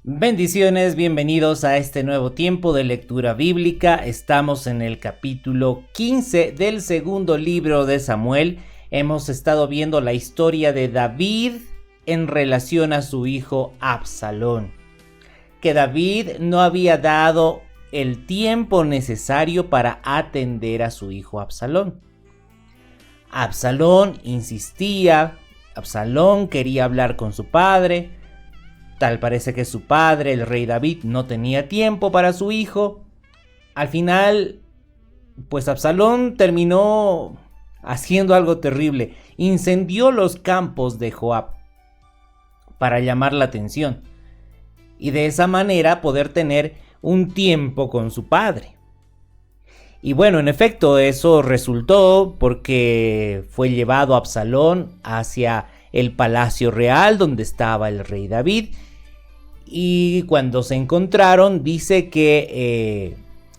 Bendiciones, bienvenidos a este nuevo tiempo de lectura bíblica. Estamos en el capítulo 15 del segundo libro de Samuel. Hemos estado viendo la historia de David en relación a su hijo Absalón. Que David no había dado el tiempo necesario para atender a su hijo Absalón. Absalón insistía, Absalón quería hablar con su padre. Tal parece que su padre, el rey David, no tenía tiempo para su hijo. Al final, pues Absalón terminó haciendo algo terrible. Incendió los campos de Joab para llamar la atención y de esa manera poder tener un tiempo con su padre. Y bueno, en efecto, eso resultó porque fue llevado Absalón hacia el palacio real donde estaba el rey David. Y cuando se encontraron, dice que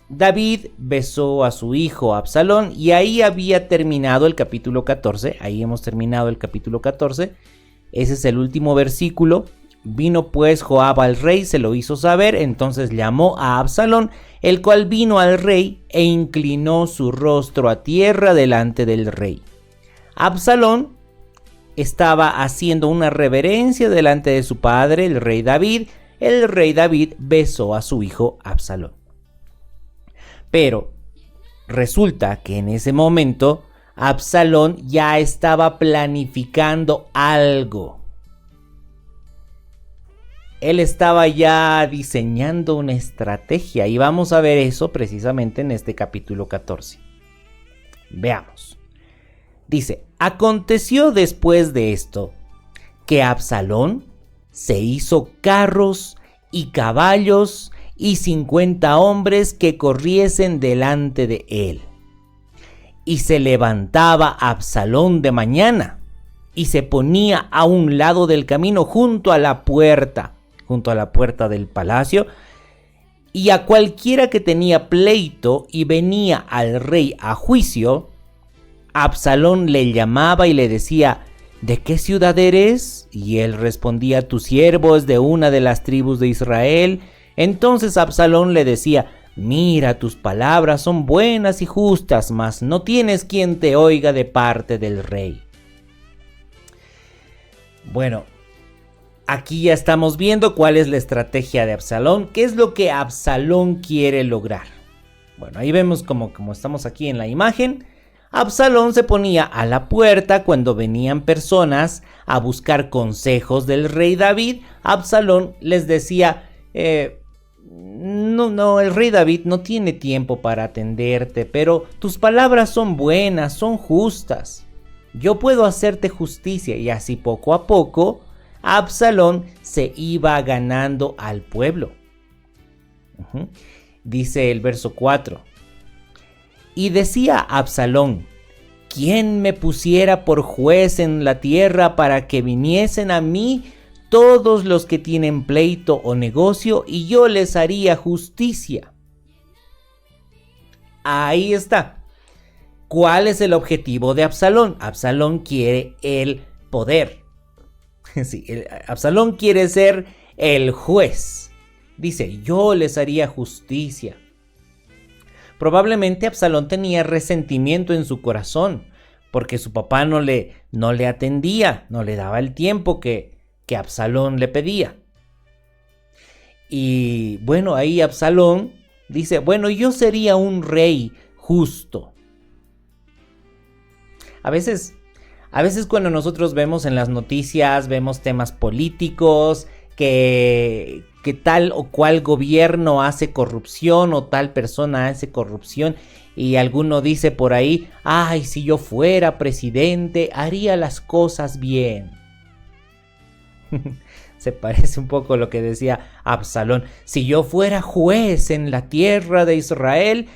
David besó a su hijo Absalón y ahí había terminado el capítulo 14. Ahí hemos terminado el capítulo 14. Ese es el último versículo. Vino pues Joab al rey, se lo hizo saber, entonces llamó a Absalón, el cual vino al rey e inclinó su rostro a tierra delante del rey. Absalón estaba haciendo una reverencia delante de su padre, el rey David. El rey David besó a su hijo Absalón. Pero resulta que en ese momento Absalón ya estaba planificando algo. Él estaba ya diseñando una estrategia y vamos a ver eso precisamente en este capítulo 14. Veamos. Dice, aconteció después de esto que Absalón se hizo carros y caballos y 50 hombres que corriesen delante de él. Y se levantaba Absalón de mañana y se ponía a un lado del camino junto a la puerta del palacio, y a cualquiera que tenía pleito y venía al rey a juicio, Absalón le llamaba y le decía: ¿de qué ciudad eres? Y él respondía: tu siervo es de una de las tribus de Israel. Entonces Absalón le decía: mira, tus palabras son buenas y justas, mas no tienes quien te oiga de parte del rey. Bueno, aquí ya estamos viendo cuál es la estrategia de Absalón, qué es lo que Absalón quiere lograr. Bueno, ahí vemos como estamos aquí en la imagen. Absalón se ponía a la puerta cuando venían personas a buscar consejos del rey David. Absalón les decía: no, el rey David no tiene tiempo para atenderte, pero tus palabras son buenas, son justas. Yo puedo hacerte justicia. Y así poco a poco Absalón se iba ganando al pueblo. Dice el verso 4. Y decía Absalón: ¿quién me pusiera por juez en la tierra para que viniesen a mí todos los que tienen pleito o negocio y yo les haría justicia? Ahí está. ¿Cuál es el objetivo de Absalón? Absalón quiere el poder. Sí, Absalón quiere ser el juez. Dice: yo les haría justicia. Probablemente Absalón tenía resentimiento en su corazón porque su papá no le atendía, no le daba el tiempo que Absalón le pedía. Y bueno, ahí Absalón dice: bueno, yo sería un rey justo. A veces cuando nosotros vemos en las noticias, vemos temas políticos, que tal o cual gobierno hace corrupción o tal persona hace corrupción, y alguno dice por ahí: ay, si yo fuera presidente haría las cosas bien. Se parece un poco a lo que decía Absalón: si yo fuera juez en la tierra de Israel,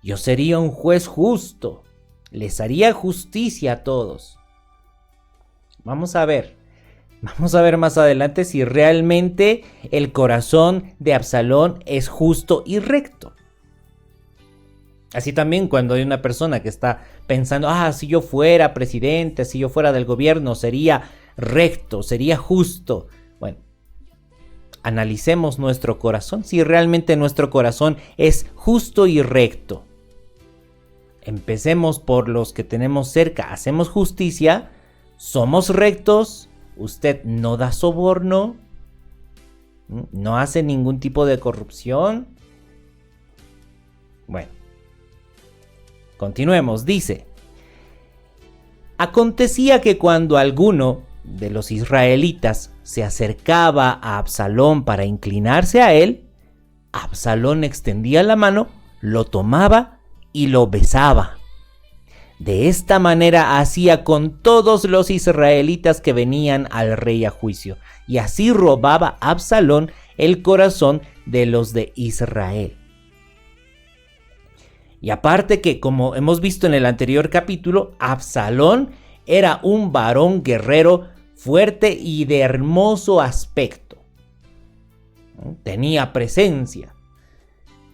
yo sería un juez justo, les haría justicia a todos. Vamos a ver más adelante si realmente el corazón de Absalón es justo y recto. Así también cuando hay una persona que está pensando: si yo fuera presidente, si yo fuera del gobierno, sería recto, sería justo. Bueno, analicemos nuestro corazón, si realmente nuestro corazón es justo y recto. Empecemos por los que tenemos cerca, hacemos justicia, somos rectos, usted no da soborno, no hace ningún tipo de corrupción. Bueno, continuemos, dice: acontecía que cuando alguno de los israelitas se acercaba a Absalón para inclinarse a él, Absalón extendía la mano, lo tomaba y lo besaba. De esta manera hacía con todos los israelitas que venían al rey a juicio, y así robaba Absalón el corazón de los de Israel. Y aparte que, como hemos visto en el anterior capítulo, Absalón era un varón guerrero fuerte y de hermoso aspecto. Tenía presencia.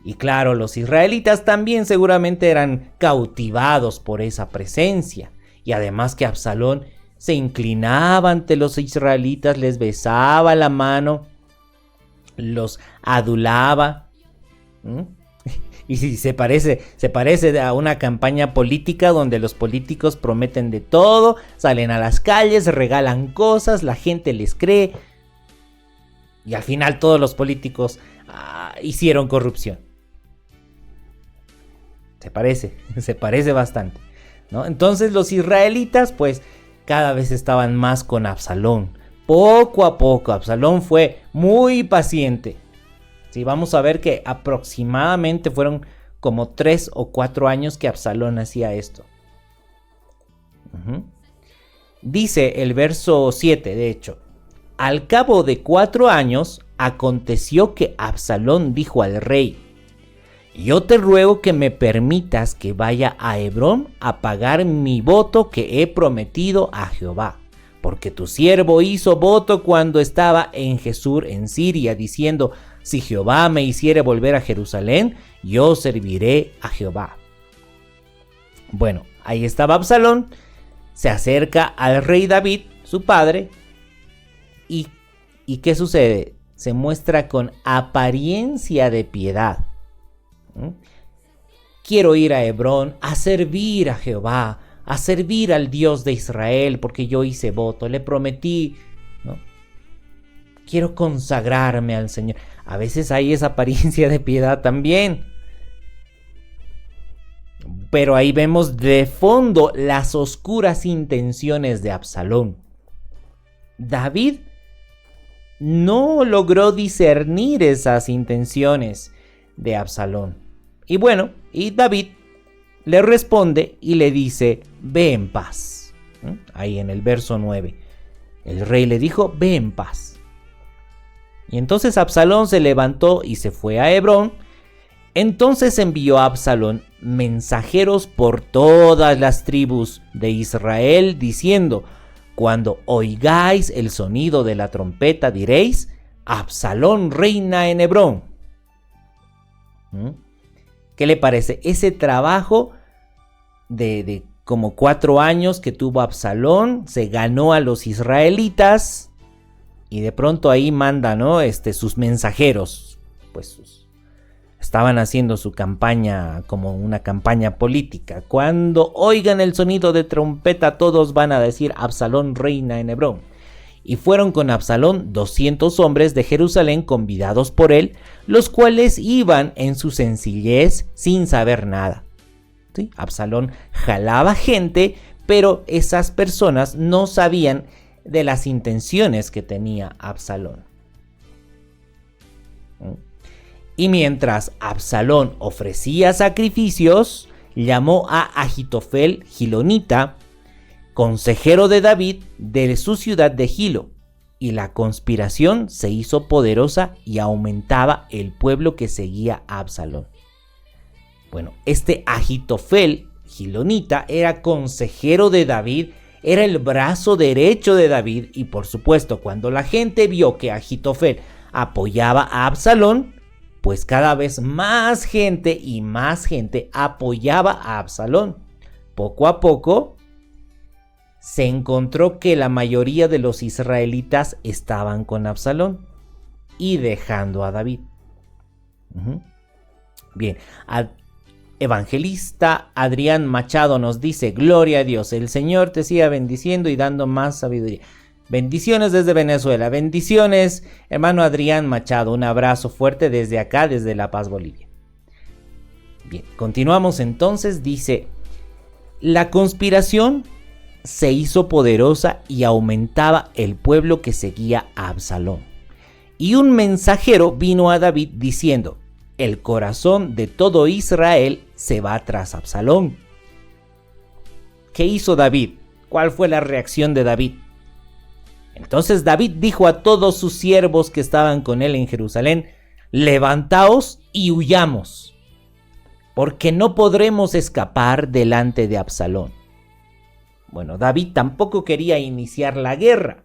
Y claro, los israelitas también seguramente eran cautivados por esa presencia. Y además que Absalón se inclinaba ante los israelitas, les besaba la mano, los adulaba. Y sí, se parece a una campaña política donde los políticos prometen de todo, salen a las calles, regalan cosas, la gente les cree. Y al final todos los políticos hicieron corrupción. Se parece bastante, ¿no? Entonces los israelitas pues cada vez estaban más con Absalón. Poco a poco Absalón fue muy paciente. Sí, vamos a ver que aproximadamente fueron como 3 o 4 años que Absalón hacía esto. Dice el verso 7, de hecho: al cabo de 4 años aconteció que Absalón dijo al rey: yo te ruego que me permitas que vaya a Hebrón a pagar mi voto que he prometido a Jehová. Porque tu siervo hizo voto cuando estaba en Jesús en Siria, diciendo: si Jehová me hiciere volver a Jerusalén, yo serviré a Jehová. Bueno, ahí estaba Absalón, se acerca al rey David, su padre, y ¿qué sucede? Se muestra con apariencia de piedad. Quiero ir a Hebrón a servir a Jehová, a servir al Dios de Israel, porque yo hice voto, le prometí, ¿no? Quiero consagrarme al Señor. A veces hay esa apariencia de piedad también. Pero ahí vemos de fondo las oscuras intenciones de Absalón. David no logró discernir esas intenciones de Absalón. Y bueno, y David le responde y le dice: ve en paz. Ahí en el verso 9. El rey le dijo: ve en paz. Y entonces Absalón se levantó y se fue a Hebrón. Entonces envió a Absalón mensajeros por todas las tribus de Israel, diciendo: cuando oigáis el sonido de la trompeta diréis: Absalón reina en Hebrón. ¿Qué le parece? Ese trabajo de como 4 años que tuvo Absalón, se ganó a los israelitas y de pronto ahí manda, ¿no? Sus mensajeros, pues estaban haciendo su campaña como una campaña política. Cuando oigan el sonido de trompeta, todos van a decir: Absalón reina en Hebrón. Y fueron con Absalón 200 hombres de Jerusalén convidados por él, los cuales iban en su sencillez sin saber nada. ¿Sí? Absalón jalaba gente, pero esas personas no sabían de las intenciones que tenía Absalón. Y mientras Absalón ofrecía sacrificios, llamó a Ahitofel Gilonita, consejero de David, de su ciudad de Gilo, y la conspiración se hizo poderosa y aumentaba el pueblo que seguía a Absalón. Bueno, Ahitofel Gilonita era consejero de David, era el brazo derecho de David, y por supuesto cuando la gente vio que Ahitofel apoyaba a Absalón, pues cada vez más gente y más gente apoyaba a Absalón. Poco a poco se encontró que la mayoría de los israelitas estaban con Absalón. y dejando a David. Bien, evangelista Adrián Machado nos dice: gloria a Dios, el Señor te siga bendiciendo y dando más sabiduría. Bendiciones desde Venezuela, bendiciones hermano Adrián Machado, un abrazo fuerte desde acá, desde La Paz, Bolivia. Bien, continuamos entonces, dice: la conspiración se hizo poderosa y aumentaba el pueblo que seguía a Absalón. Y un mensajero vino a David diciendo: el corazón de todo Israel se va tras Absalón. ¿Qué hizo David? ¿Cuál fue la reacción de David? Entonces David dijo a todos sus siervos que estaban con él en Jerusalén: levantaos y huyamos, porque no podremos escapar delante de Absalón. Bueno, David tampoco quería iniciar la guerra.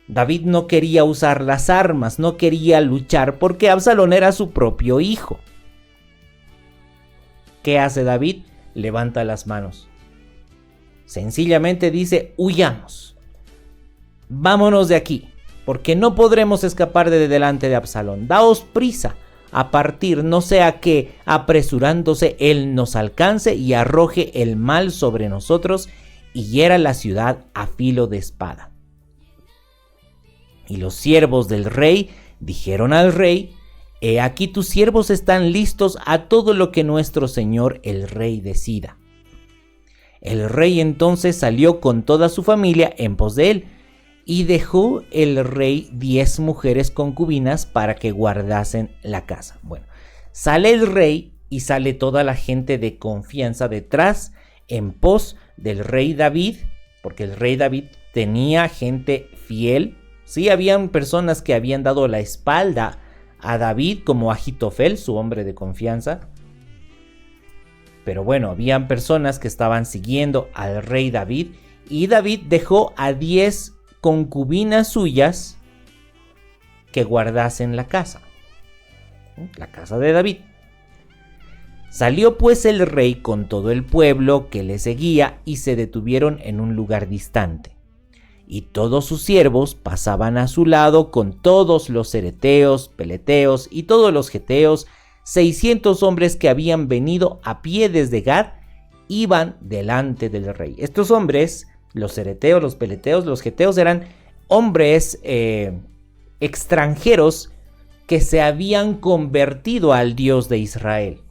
David no quería usar las armas, no quería luchar porque Absalón era su propio hijo. ¿Qué hace David? Levanta las manos. Sencillamente dice: huyamos. Vámonos de aquí, porque no podremos escapar de delante de Absalón. Daos prisa a partir, no sea que apresurándose él nos alcance y arroje el mal sobre nosotros y hiera la ciudad a filo de espada. Y los siervos del rey dijeron al rey: he aquí tus siervos están listos a todo lo que nuestro señor el rey decida. El rey entonces salió con toda su familia en pos de él, y dejó el rey 10 mujeres concubinas para que guardasen la casa. Bueno, sale el rey y sale toda la gente de confianza detrás en pos del rey David, porque el rey David tenía gente fiel. Sí, habían personas que habían dado la espalda a David, como Ahitofel, su hombre de confianza. Pero bueno, habían personas que estaban siguiendo al rey David, y David dejó a 10 concubinas suyas que guardasen la casa de David. Salió pues el rey con todo el pueblo que le seguía y se detuvieron en un lugar distante. Y todos sus siervos pasaban a su lado con todos los cereteos, peleteos y todos los geteos. 600 hombres que habían venido a pie desde Gad iban delante del rey. Estos hombres, los cereteos, los peleteos, los geteos, eran hombres extranjeros que se habían convertido al Dios de Israel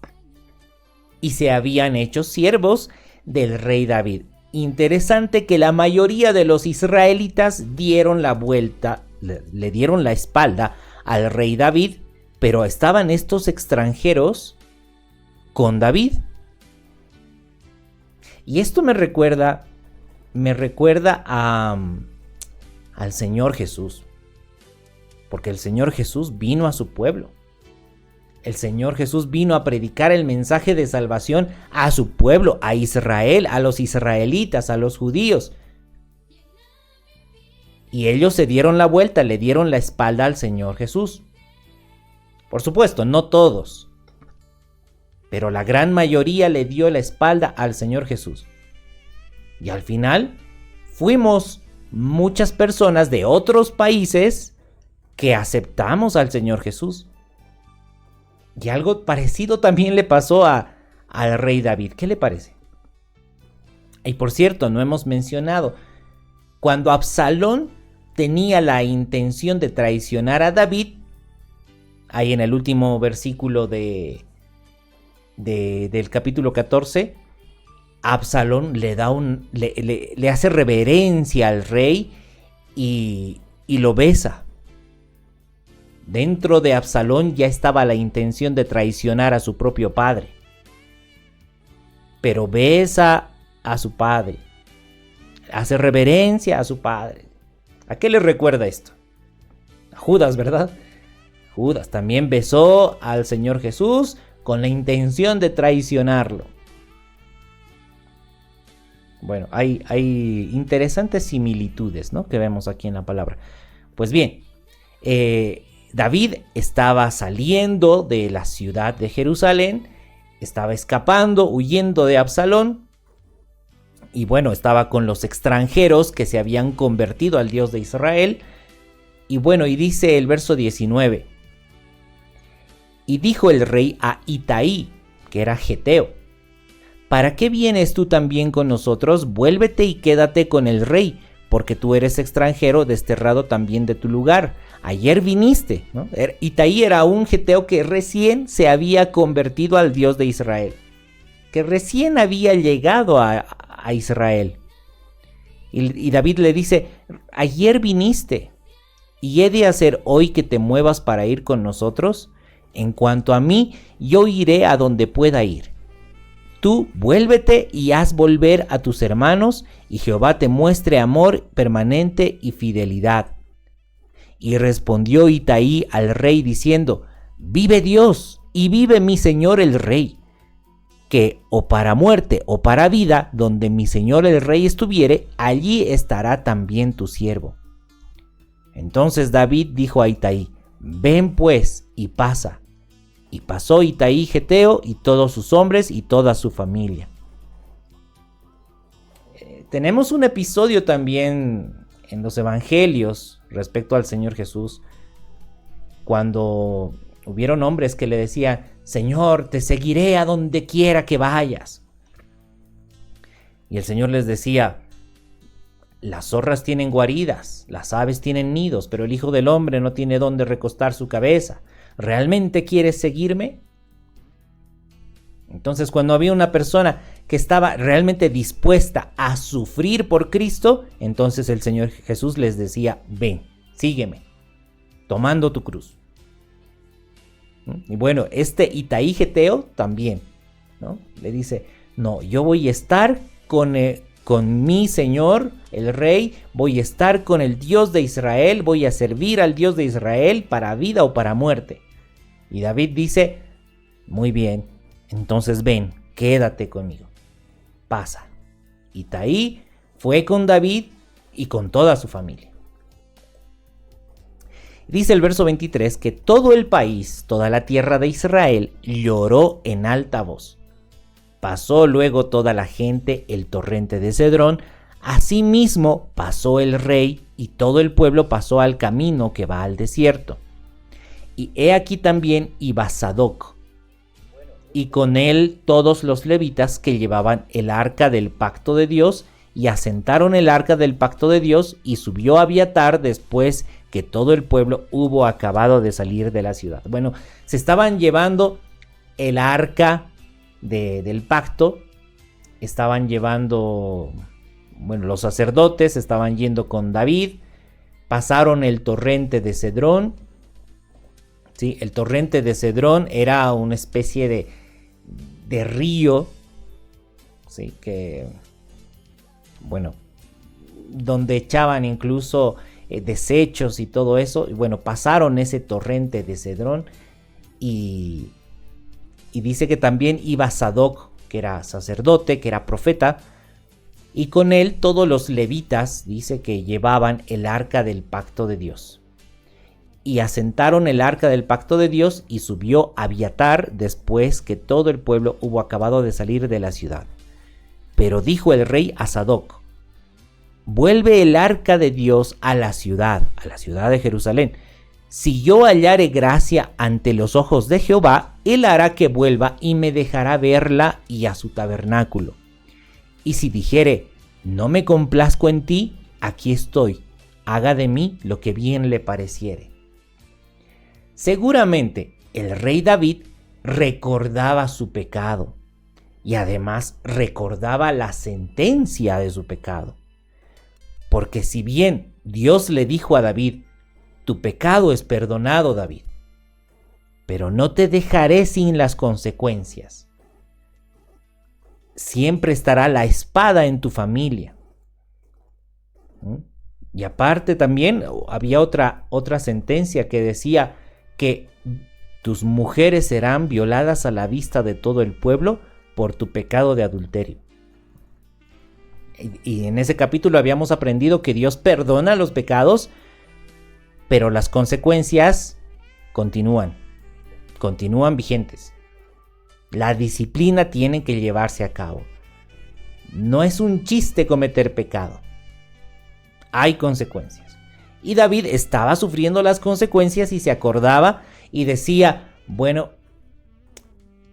y se habían hecho siervos del rey David. Interesante que la mayoría de los israelitas dieron la vuelta, le dieron la espalda al rey David, pero estaban estos extranjeros con David. Y esto me recuerda al Señor Jesús, porque el Señor Jesús vino a su pueblo. El Señor Jesús vino a predicar el mensaje de salvación a su pueblo, a Israel, a los israelitas, a los judíos. Y ellos se dieron la vuelta, le dieron la espalda al Señor Jesús. Por supuesto, no todos, pero la gran mayoría le dio la espalda al Señor Jesús. Y al final fuimos muchas personas de otros países que aceptamos al Señor Jesús. Y algo parecido también le pasó al rey David. ¿Qué le parece? Y por cierto, no hemos mencionado, cuando Absalón tenía la intención de traicionar a David, ahí en el último versículo del capítulo 14, Absalón le hace reverencia al rey y lo besa. Dentro de Absalón ya estaba la intención de traicionar a su propio padre, pero besa a su padre, hace reverencia a su padre. ¿A qué le recuerda esto? A Judas, ¿verdad? Judas también besó al Señor Jesús con la intención de traicionarlo. Bueno, hay interesantes similitudes, ¿no?, que vemos aquí en la palabra. Pues bien, David estaba saliendo de la ciudad de Jerusalén, estaba escapando, huyendo de Absalón, y bueno, estaba con los extranjeros que se habían convertido al Dios de Israel, Y bueno, y dice el verso 19. Y dijo el rey a Itaí, que era geteo: ¿para qué vienes tú también con nosotros? Vuélvete y quédate con el rey, porque tú eres extranjero, desterrado también de tu lugar. Ayer viniste, ¿no? Itaí era un geteo que recién se había convertido al Dios de Israel, que recién había llegado a Israel. Y David le dice: ayer viniste, ¿y he de hacer hoy que te muevas para ir con nosotros? En cuanto a mí, yo iré a donde pueda ir. Tú vuélvete y haz volver a tus hermanos, y Jehová te muestre amor permanente y fidelidad. Y respondió Itaí al rey diciendo: vive Dios y vive mi señor el rey, que o para muerte o para vida, donde mi señor el rey estuviere, allí estará también tu siervo. Entonces David dijo a Itaí: ven pues y pasa. Y pasó Itaí geteo y todos sus hombres y toda su familia. Tenemos un episodio también en los evangelios respecto al Señor Jesús, cuando hubieron hombres que le decían: Señor, te seguiré a donde quiera que vayas. Y el Señor les decía: las zorras tienen guaridas, las aves tienen nidos, pero el Hijo del Hombre no tiene dónde recostar su cabeza. ¿Realmente quieres seguirme? Entonces, cuando había una persona que estaba realmente dispuesta a sufrir por Cristo, entonces el Señor Jesús les decía: ven, sígueme, tomando tu cruz. Y bueno, este Itaí geteo también, ¿no? Le dice: no, yo voy a estar con mi Señor, el Rey, voy a estar con el Dios de Israel, voy a servir al Dios de Israel para vida o para muerte. Y David dice: muy bien, entonces ven, quédate conmigo, pasa. Itaí fue con David y con toda su familia. Dice el verso 23 que todo el país, toda la tierra de Israel, lloró en alta voz. Pasó luego toda la gente el torrente de Cedrón, asimismo pasó el rey y todo el pueblo pasó al camino que va al desierto. Y he aquí también iba Sadoc, y con él todos los levitas que llevaban el arca del pacto de Dios, y asentaron el arca del pacto de Dios, y subió Abiatar después que todo el pueblo hubo acabado de salir de la ciudad. Bueno, se estaban llevando el arca del pacto, estaban llevando, bueno, los sacerdotes estaban yendo con David, pasaron el torrente de Cedrón. Sí, el torrente de Cedrón era una especie de río, sí, que, bueno, donde echaban incluso desechos y todo eso. Y bueno, pasaron ese torrente de Cedrón y dice que también iba Sadoc, que era sacerdote, que era profeta, y con él todos los levitas, dice, que llevaban el arca del pacto de Dios. Y asentaron el arca del pacto de Dios, y subió Abiatar después que todo el pueblo hubo acabado de salir de la ciudad. Pero dijo el rey a Sadoc: vuelve el arca de Dios a la ciudad de Jerusalén. Si yo hallare gracia ante los ojos de Jehová, él hará que vuelva y me dejará verla y a su tabernáculo. Y si dijere: no me complazco en ti, aquí estoy, haga de mí lo que bien le pareciere. Seguramente el rey David recordaba su pecado y además recordaba la sentencia de su pecado. Porque si bien Dios le dijo a David: tu pecado es perdonado, David, pero no te dejaré sin las consecuencias. Siempre estará la espada en tu familia. Y aparte también había otra sentencia que decía que tus mujeres serán violadas a la vista de todo el pueblo por tu pecado de adulterio. Y en ese capítulo habíamos aprendido que Dios perdona los pecados, pero las consecuencias continúan vigentes. La disciplina tiene que llevarse a cabo. No es un chiste cometer pecado. Hay consecuencias. Y David estaba sufriendo las consecuencias y se acordaba y decía, bueno,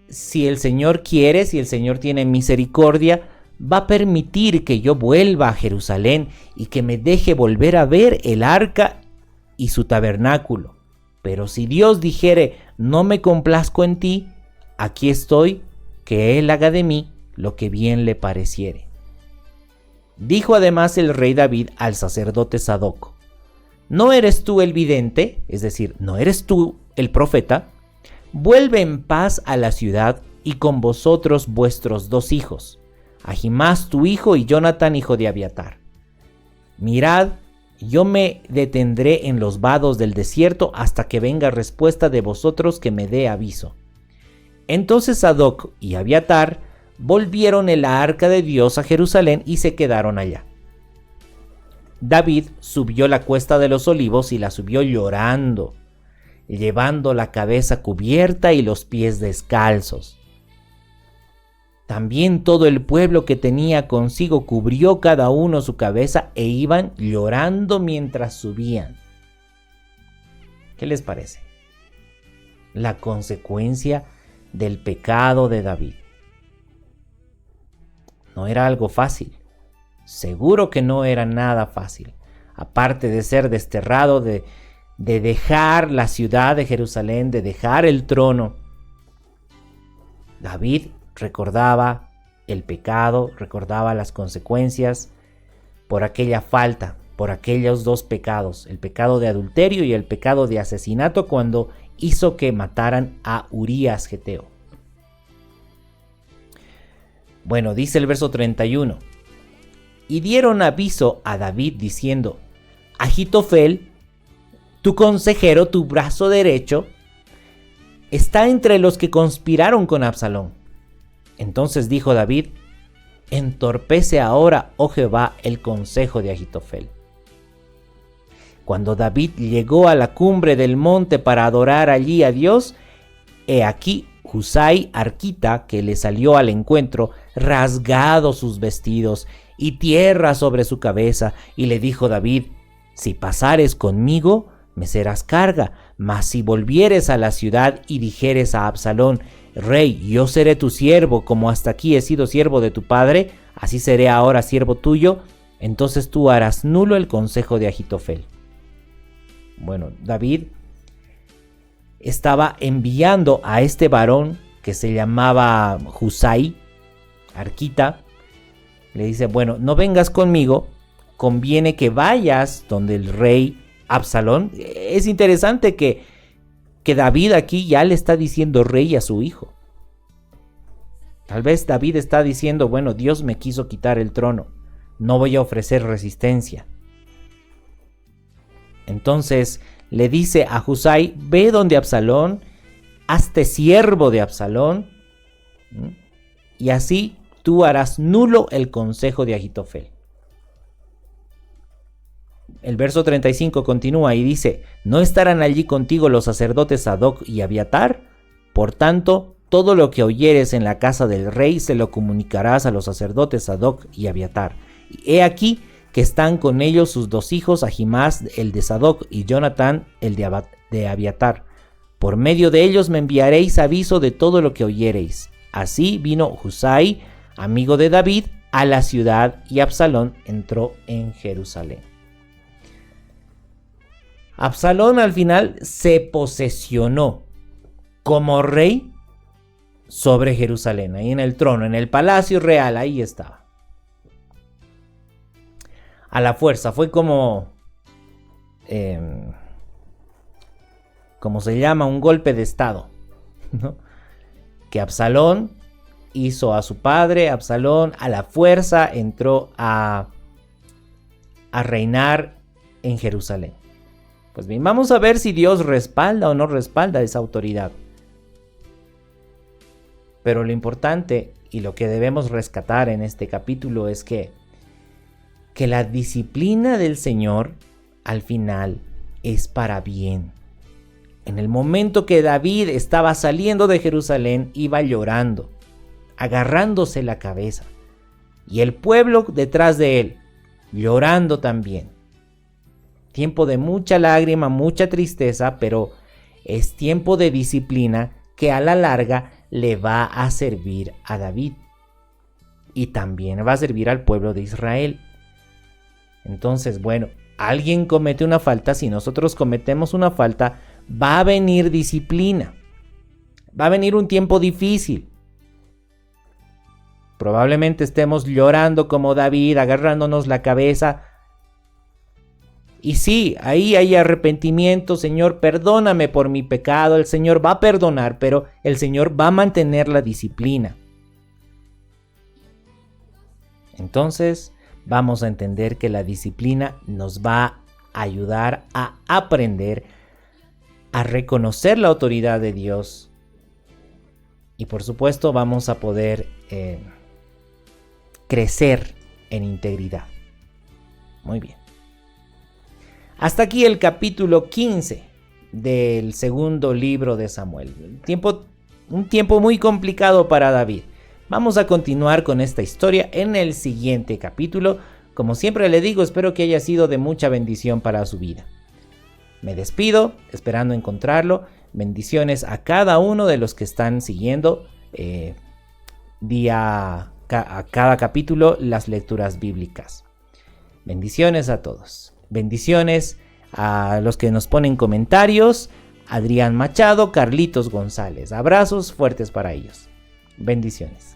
si el Señor quiere, si el Señor tiene misericordia, va a permitir que yo vuelva a Jerusalén y que me deje volver a ver el arca y su tabernáculo. Pero si Dios dijere, no me complazco en ti, aquí estoy, que Él haga de mí lo que bien le pareciere. Dijo además el rey David al sacerdote Sadoc, ¿no eres tú el vidente? Es decir, ¿no eres tú el profeta? Vuelve en paz a la ciudad y con vosotros vuestros 2 hijos, Ahimás tu hijo y Jonatán hijo de Abiatar. Mirad, yo me detendré en los vados del desierto hasta que venga respuesta de vosotros que me dé aviso. Entonces Sadoc y Abiatar volvieron el arca de Dios a Jerusalén y se quedaron allá. David subió la cuesta de los olivos y la subió llorando, llevando la cabeza cubierta y los pies descalzos. También todo el pueblo que tenía consigo cubrió cada uno su cabeza e iban llorando mientras subían. ¿Qué les parece? La consecuencia del pecado de David. No era algo fácil. Seguro que no era nada fácil. Aparte de ser desterrado, de dejar la ciudad de Jerusalén, de dejar el trono, David recordaba el pecado, recordaba las consecuencias por aquella falta, por aquellos 2 pecados, el pecado de adulterio y el pecado de asesinato cuando hizo que mataran a Urías Geteo. Bueno, dice el verso 31, y dieron aviso a David diciendo, Ahitofel, tu consejero, tu brazo derecho, está entre los que conspiraron con Absalón. Entonces dijo David, entorpece ahora, oh Jehová, el consejo de Ahitofel. Cuando David llegó a la cumbre del monte para adorar allí a Dios, he aquí Husai arquita, que le salió al encuentro, rasgado sus vestidos y tierra sobre su cabeza, y le dijo David, si pasares conmigo, me serás carga, mas si volvieres a la ciudad y dijeres a Absalón, Rey, yo seré tu siervo, como hasta aquí he sido siervo de tu padre, así seré ahora siervo tuyo, entonces tú harás nulo el consejo de Ahitofel. Bueno, David estaba enviando a este varón que se llamaba Husai, arquita, le dice, bueno, no vengas conmigo, conviene que vayas donde el rey Absalón. Es interesante que David aquí ya le está diciendo rey a su hijo. Tal vez David está diciendo, bueno, Dios me quiso quitar el trono, no voy a ofrecer resistencia. Entonces le dice a Husai, ve donde Absalón, hazte siervo de Absalón, y así tú harás nulo el consejo de Ahitofel. El verso 35 continúa y dice, ¿no estarán allí contigo los sacerdotes Sadoc y Abiatar? Por tanto, todo lo que oyeres en la casa del rey se lo comunicarás a los sacerdotes Sadoc y Abiatar. Y he aquí que están con ellos sus 2 hijos, Ahimás el de Sadoc y Jonatán el de Abiatar. Por medio de ellos me enviaréis aviso de todo lo que oyereis. Así vino Husai, amigo de David, a la ciudad y Absalón entró en Jerusalén. Absalón al final se posesionó como rey sobre Jerusalén, ahí en el trono, en el palacio real, ahí estaba. A la fuerza, fue como se llama, un golpe de estado, ¿no? Que Absalón hizo a su padre. Absalón a la fuerza entró a reinar en Jerusalén. Pues bien, vamos a ver si Dios respalda o no respalda esa autoridad. Pero lo importante y lo que debemos rescatar en este capítulo es que la disciplina del Señor al final es para bien. En el momento que David estaba saliendo de Jerusalén, iba llorando, agarrándose la cabeza, y el pueblo detrás de él, llorando también. tiempo de mucha lágrima, mucha tristeza, pero es tiempo de disciplina que a la larga le va a servir a David y también va a servir al pueblo de Israel. Entonces, bueno, alguien comete una falta, si nosotros cometemos una falta, va a venir disciplina, va a venir un tiempo difícil. Probablemente estemos llorando como David, agarrándonos la cabeza. Y sí, ahí hay arrepentimiento. Señor, perdóname por mi pecado. El Señor va a perdonar, pero el Señor va a mantener la disciplina. Entonces, vamos a entender que la disciplina nos va a ayudar a aprender a reconocer la autoridad de Dios. Y por supuesto, vamos a poder crecer en integridad. Muy bien. Hasta aquí el capítulo 15 del segundo libro de Samuel. Un tiempo muy complicado para David. Vamos a continuar con esta historia en el siguiente capítulo. Como siempre le digo, espero que haya sido de mucha bendición para su vida. Me despido, esperando encontrarlo. Bendiciones a cada uno de los que están siguiendo a cada capítulo las lecturas bíblicas. Bendiciones a todos. Bendiciones a los que nos ponen comentarios. Adrián Machado, Carlitos González. Abrazos fuertes para ellos. Bendiciones.